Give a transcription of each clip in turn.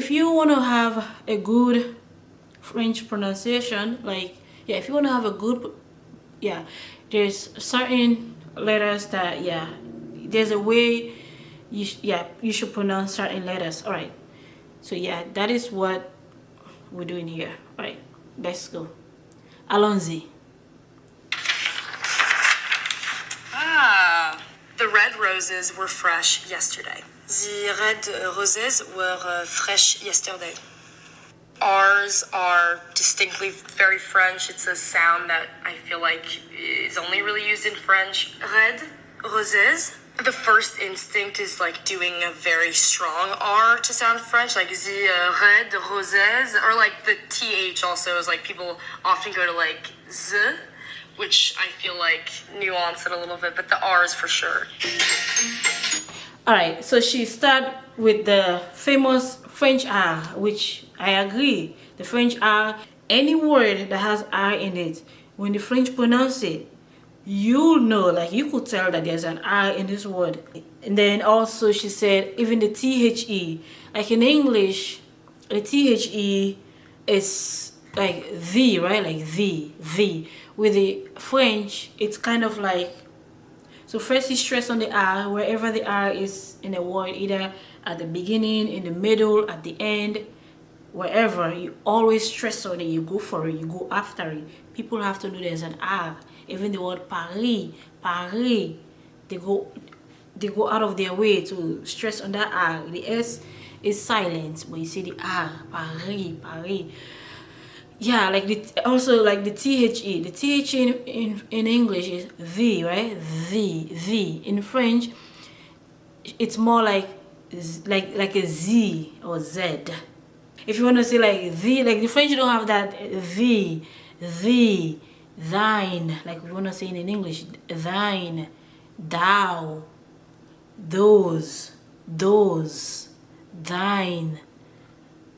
if you want to have a good French pronunciation, like, yeah, if you want to have a good, yeah, there's certain letters that, yeah, there's a way you should pronounce certain letters. All right, so yeah, that is what we're doing here. All right, let's go. Allons-y. Ah, the red roses were fresh yesterday. The red roses were fresh yesterday. R's are distinctly very French. It's a sound that I feel like is only really used in French. Red roses. The first instinct is like doing a very strong R to sound French, like the red roses, or like the TH also is like people often go to like Z, which I feel like nuance it a little bit, but the R is for sure. All right, so she started with the famous French R, which I agree. The French R, any word that has R in it, when the French pronounce it, you know, like you could tell that there's an R in this word. And then also she said even the THE, like in English, the THE is like the, right? Like the. With the French, it's kind of like, so first you stress on the R wherever the R is in a word, either at the beginning, in the middle, at the end, wherever, you always stress on it, you go for it, you go after it. People have to know there's an R. Even the word Paris, they go out of their way to stress on that R. The S is silent, but you see the R, Paris. Yeah, like also like the THE. The THE in English is the, right? The. In French, it's more like a Z or Z. If you want to say like the French don't have that the, thine, like we want to say in English, thine, thou, those, thine,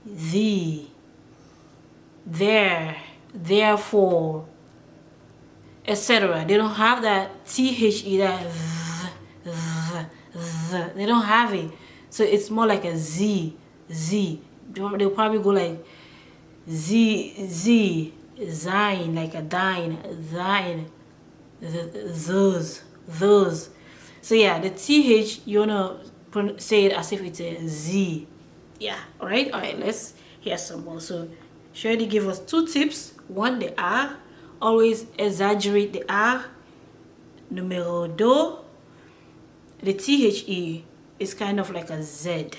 thee, there, therefore, etc. They don't have that THE, that th. They don't have it. So it's more like a Z. They'll probably go like Z, zine, like a dine, thine, those. So yeah, the TH, you wanna say it as if it's a Z. Yeah, all right, let's hear some more. So she already gave us 2 tips. One, the R, always exaggerate the R. Numero 2, the THE is kind of like a Z.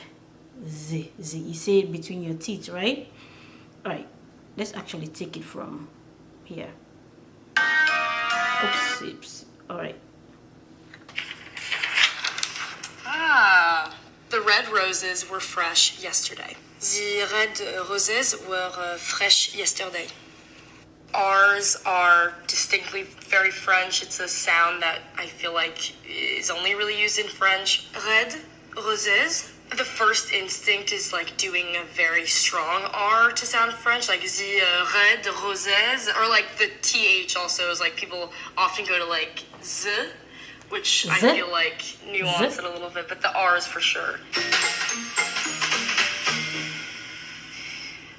You say it between your teeth, right? All right, let's actually take it from here. Oops. All right. Ah, the red roses were fresh yesterday. The red roses were fresh yesterday. R's are distinctly very French. It's a sound that I feel like is only really used in French. Red roses. The first instinct is like doing a very strong R to sound French, like the red roses, or like the TH also is like people often go to like Z, which I feel like nuance it a little bit, but the R is for sure.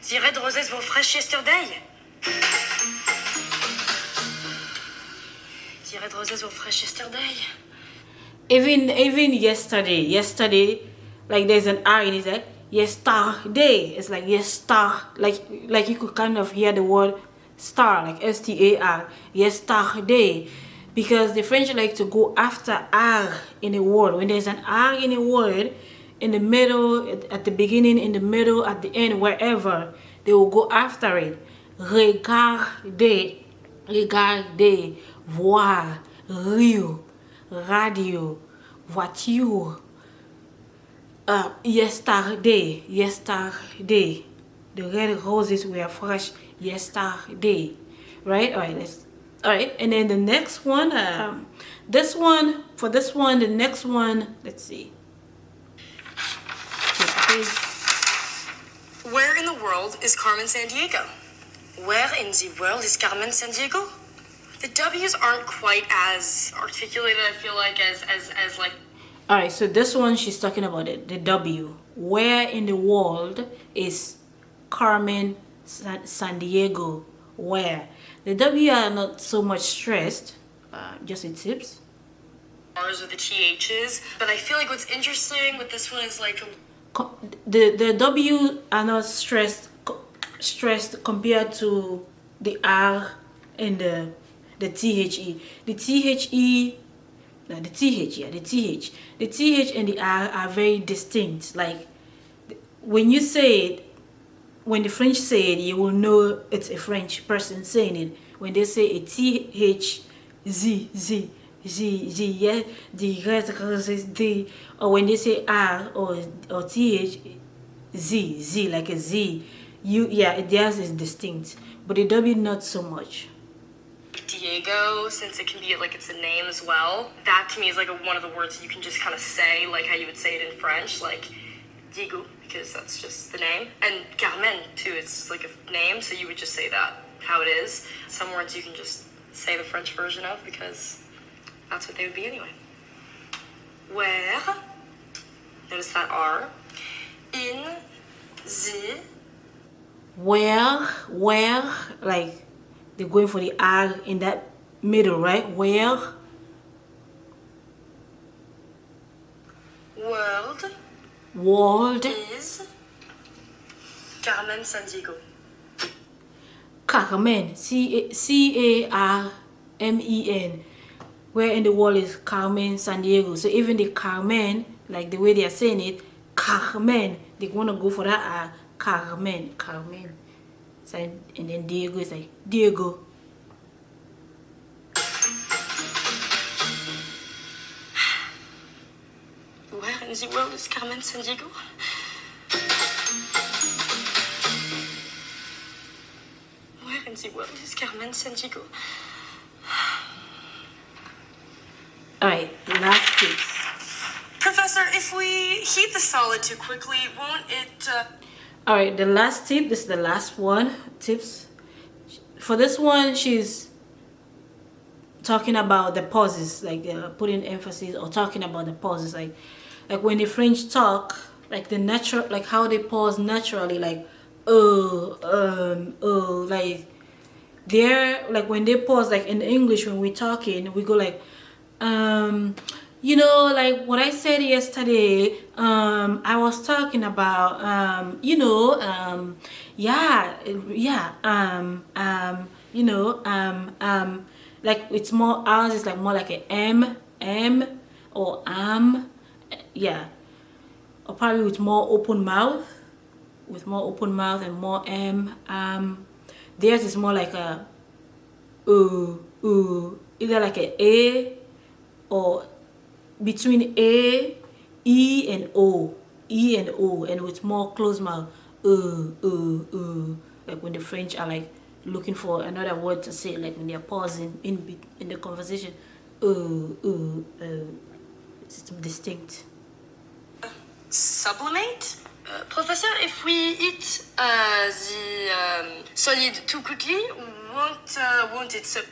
The red roses were fresh yesterday. The red roses were fresh yesterday. Even yesterday, like there's an R in it, like yesterday. It's like yestar, like you could kind of hear the word star, like STAR, yesterday, because the French like to go after R in a word. When there's an R in a word, in the middle, at the beginning, in the middle, at the end, wherever, they will go after it. Regarder, voir, rire, radio, voiture. Yesterday. The red roses were fresh yesterday, right? All right, and then the next one, the next one, let's see. Where in the world is Carmen Sandiego? Where in the world is Carmen Sandiego? The W's aren't quite as articulated, I feel like, as like... All right, so this one, she's talking about it, the W. where in the world is Carmen San Diego? Where? The W are not so much stressed, just with tips. R's or the THs, but I feel like what's interesting with this one is like The W are not stressed compared to the R and the THE. The THE, no, the TH, yeah, the TH and the R are very distinct. Like when you say it, when the French say it, you will know it's a French person saying it. When they say a TH, Z, Z, Z, Z, yeah, the, or when they say R or TH, Z, Z, like a Z, theirs is distinct, but the W not so much. Diego, since it can be like it's a name as well. That to me is like one of the words that you can just kind of say like how you would say it in French, like Diego, because that's just the name. And Carmen too, it's like a name, so you would just say that how it is. Some words you can just say the French version of because that's what they would be anyway. Where, notice that R, in, the. Where, like they're going for the R in that middle, right? Where? World is Carmen San Diego. Carmen, Carmen. Where in the world is Carmen San Diego? So even the Carmen, like the way they are saying it, Carmen, they want to go for that R. Carmen. So, and then Diego is like Diego. Where in the world is Carmen San Diego? Where in the world is Carmen San Diego? Alright, last tips. Professor, if we heat the solid too quickly, won't it... Alright, the last tip, this is the last one, tips. For this one, she's talking about the pauses, like putting emphasis or talking about the pauses, like when the French talk, like the natural, like how they pause naturally, like like they're like when they pause, like in English when we're talking, we go like you know, like what I said yesterday, I was talking about you know, you know, like it's more, ours is like more like a M or yeah, or probably with more open mouth, and more theirs is more like a either like a or between A, E and O, and with more closed mouth, like when the French are like looking for another word to say, like when they're pausing in the conversation, it's distinct. Sublimate? Professor, if we eat the solid too quickly, won't it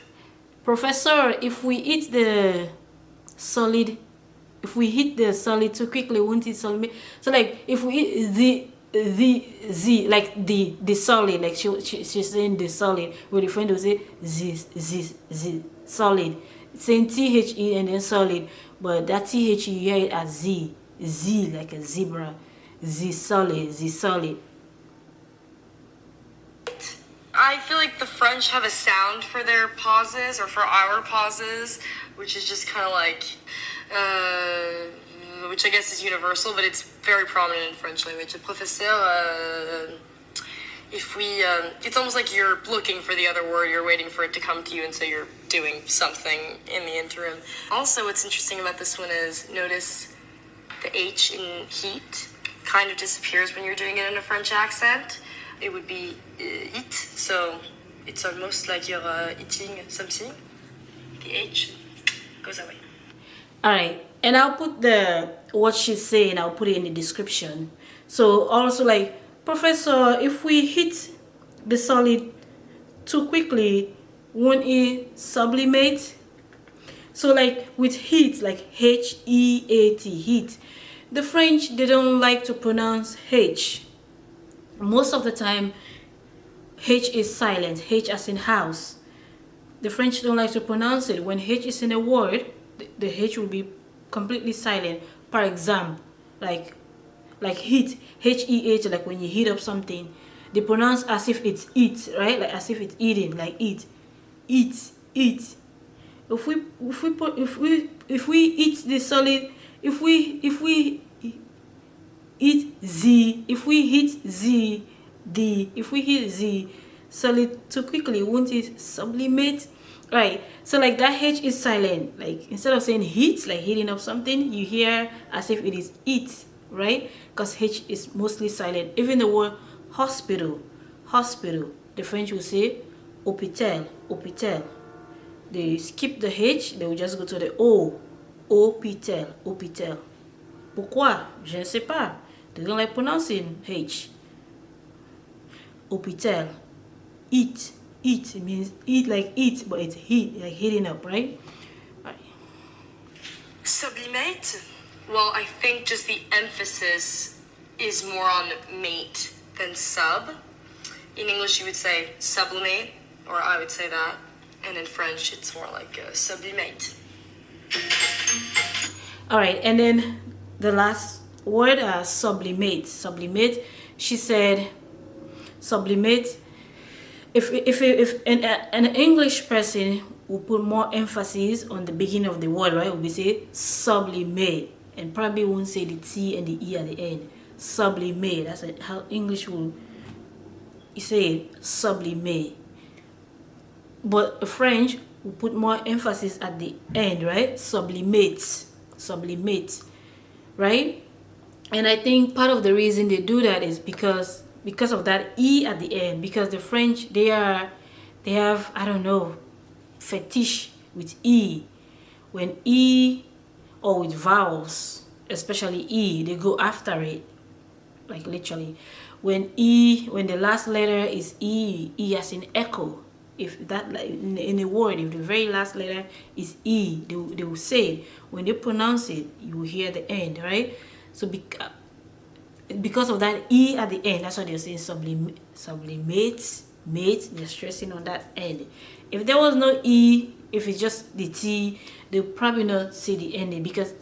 Professor, if we eat the solid, if we hit the solid too quickly, won't it sublimate? So like if we eat the like the solid, like she's saying the solid, where the friend will say z solid, saying THE and then solid, but that THE you hear it as z like a zebra, z solid. I feel like the French have a sound for their pauses, or for our pauses, which is just kind of like, which I guess is universal, but it's very prominent in French language. Le professeur, if we, it's almost like you're looking for the other word, you're waiting for it to come to you, and so you're doing something in the interim. Also, what's interesting about this one is, notice the H in heat kind of disappears when you're doing it in a French accent. It would be eat, so it's almost like you're eating something. The H goes away. Alright, and I'll put what she's saying, I'll put it in the description. So also like, Professor, if we hit the solid too quickly, won't it sublimate? So like with heat, like HEAT, heat, The French, they don't like to pronounce H. Most of the time, H is silent. H as in house. The French don't like to pronounce it. When H is in a word, the H will be completely silent. For example, like heat, H-E-H, like when you heat up something, they pronounce as if it's eat, right? Like as if it's eating, like eat, eat, eat. If we eat the solid, if we eat Z, if we hit Z, D, if we hit Z solid too quickly, won't it sublimate? Right, so like that H is silent. Like instead of saying heat, like heating up something, you hear as if it is eat, right? Because H is mostly silent. Even the word hospital, hospital, the French will say hôpital, hôpital. They skip the H, they will just go to the O, hôpital, hôpital. Pourquoi? Je ne sais pas. They don't like pronouncing H. Hôpital. Eat. Eat. It means eat like eat, but it's heat, like heating up, right? Right. Sublimate? Well, I think just the emphasis is more on mate than sub. In English, you would say sublimate, or I would say that. And in French, it's more like sublimate. All right, and then the last word, sublimate. Sublimate. She said, sublimate. If an English person will put more emphasis on the beginning of the word, right? We say sublimate, and probably won't say the T and the E at the end. Sublimate. That's how English will say it, sublimate. But French will put more emphasis at the end, right? Sublimate, sublimate, right? And I think part of the reason they do that is because of that E at the end. Because the French, they have, I don't know, fetish with E. When E, or with vowels, especially E, they go after it, like literally. When the last letter is E, E as in echo. If that, like in a word, if the very last letter is E, they will say it. When they pronounce it, you will hear the end, right? So because of that E at the end, that's why they're saying sublimate, mate. They're stressing on that end. If there was no E, if it's just the T, they'll probably not say the ending, because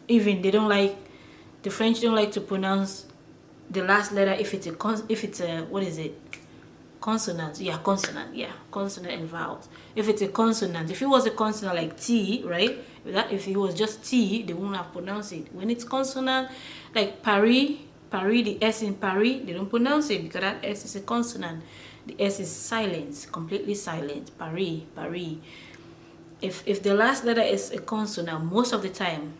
even the French don't like to pronounce the last letter if it's a what is it? Consonant. Yeah, consonant. Yeah, consonant and vowels. If it's a consonant, if it was a consonant like T, right? If it was just T, they wouldn't have pronounced it. When it's consonant, like Paris, the S in Paris, they don't pronounce it because that S is a consonant. The S is silent, completely silent. Paris. If the last letter is a consonant, most of the time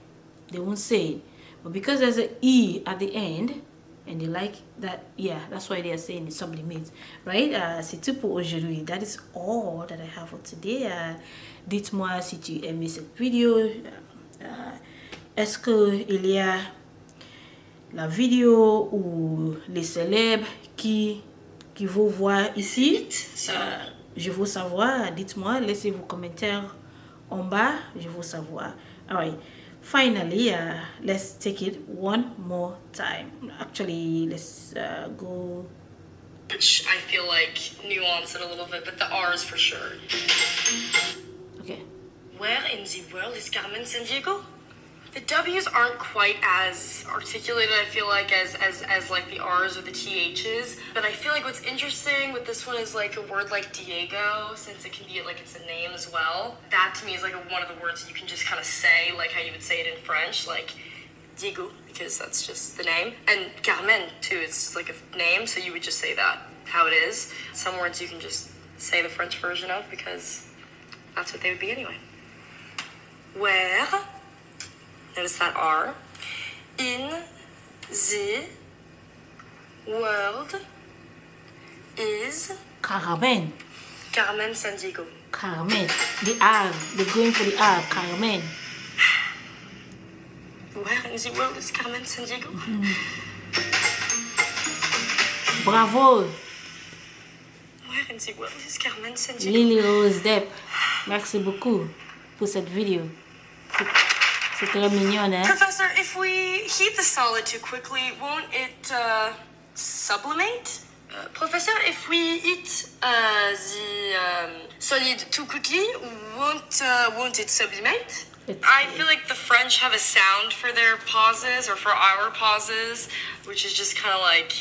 they won't say it. But because there's an E at the end, and they like that, yeah, that's why they are saying it sublimate, right? C'est tout pour aujourd'hui. That is all that I have for today. Dites-moi si tu aimais cette vidéo. Est-ce qu'il y a la vidéo ou les célèbres qui vous voient ici? Je veux savoir. Dites-moi, laissez vos commentaires en bas. Je veux savoir. All right. Finally, let's take it one more time. Actually, let's go. Which I feel like nuance it a little bit, but the R's for sure. Okay. Where in the world is Carmen Sandiego? The W's aren't quite as articulated, I feel like, as like the R's or the TH's. But I feel like what's interesting with this one is like a word like Diego, since it can be like it's a name as well. That to me is like one of the words that you can just kind of say, like how you would say it in French, like Diego, because that's just the name. And Carmen too, it's like a name, so you would just say that, how it is. Some words you can just say the French version of because that's what they would be anyway. Where, notice that R, in the world is Carmen. Carmen Sandiego. Carmen. The R. They're going for the R. Carmen. Where in the world is Carmen Sandiego? Bravo. Where in the world is Carmen Sandiego? Lily Rose Depp. Merci beaucoup pour cette vidéo. C'est très mignon, hein? Professor, if we heat the solid too quickly, won't it sublimate? Professor, if we heat the solid too quickly, won't it sublimate? I feel like the French have a sound for their pauses or for our pauses, which is just kind of like,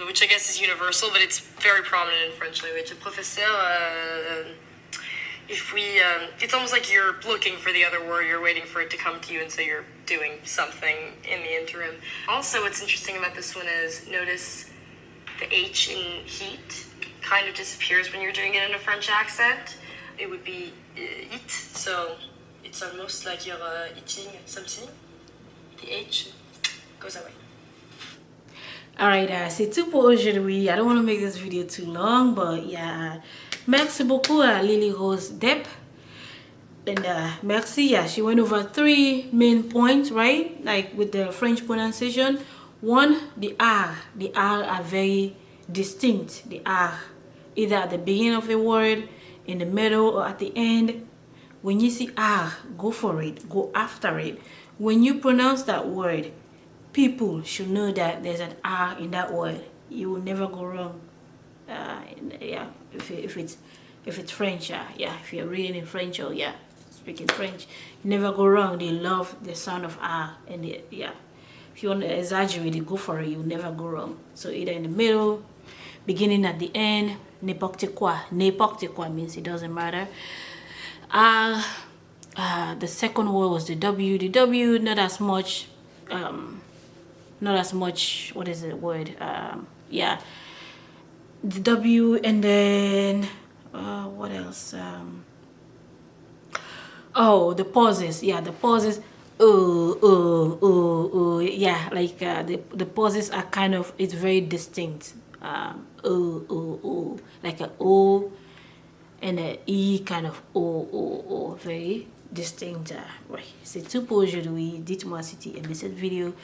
which I guess is universal, but it's very prominent in French language. Professeur, if we, it's almost like you're looking for the other word, you're waiting for it to come to you, and so you're doing something in the interim. Also, what's interesting about this one is notice the H in heat kind of disappears when you're doing it in a French accent. It would be eat, so it's almost like you're eating something. The H goes away. Alright, c'est tout pour aujourd'hui. I don't want to make this video too long, but yeah. Merci beaucoup à Lily Rose Depp. And merci, yeah, she went over 3 main points, right? Like with the French pronunciation. One, the R. The R are very distinct. The R, either at the beginning of a word, in the middle, or at the end. When you see R, go for it. Go after it. When you pronounce that word, people should know that there's an R in that word. You will never go wrong. Yeah, if it's French, yeah, if you're reading in French or yeah, speaking French, you never go wrong. They love the sound of R, and yeah, if you want to exaggerate it, go for it. You'll never go wrong. So either in the middle, beginning, at the end, n'importe quoi. N'importe quoi means it doesn't matter. The second word was the W. The W, not as much. Not as much. What is the word? Yeah, the W, and then what else? Oh, the pauses. Yeah, the pauses. Yeah, like the pauses are kind of, it's very distinct. Like a O and a E, kind of O, very distinct. Ouais, c'est tout pour aujourd'hui. Dites-moi si tu aimé cette vidéo.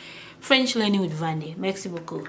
French Learning with Vandy. Merci beaucoup.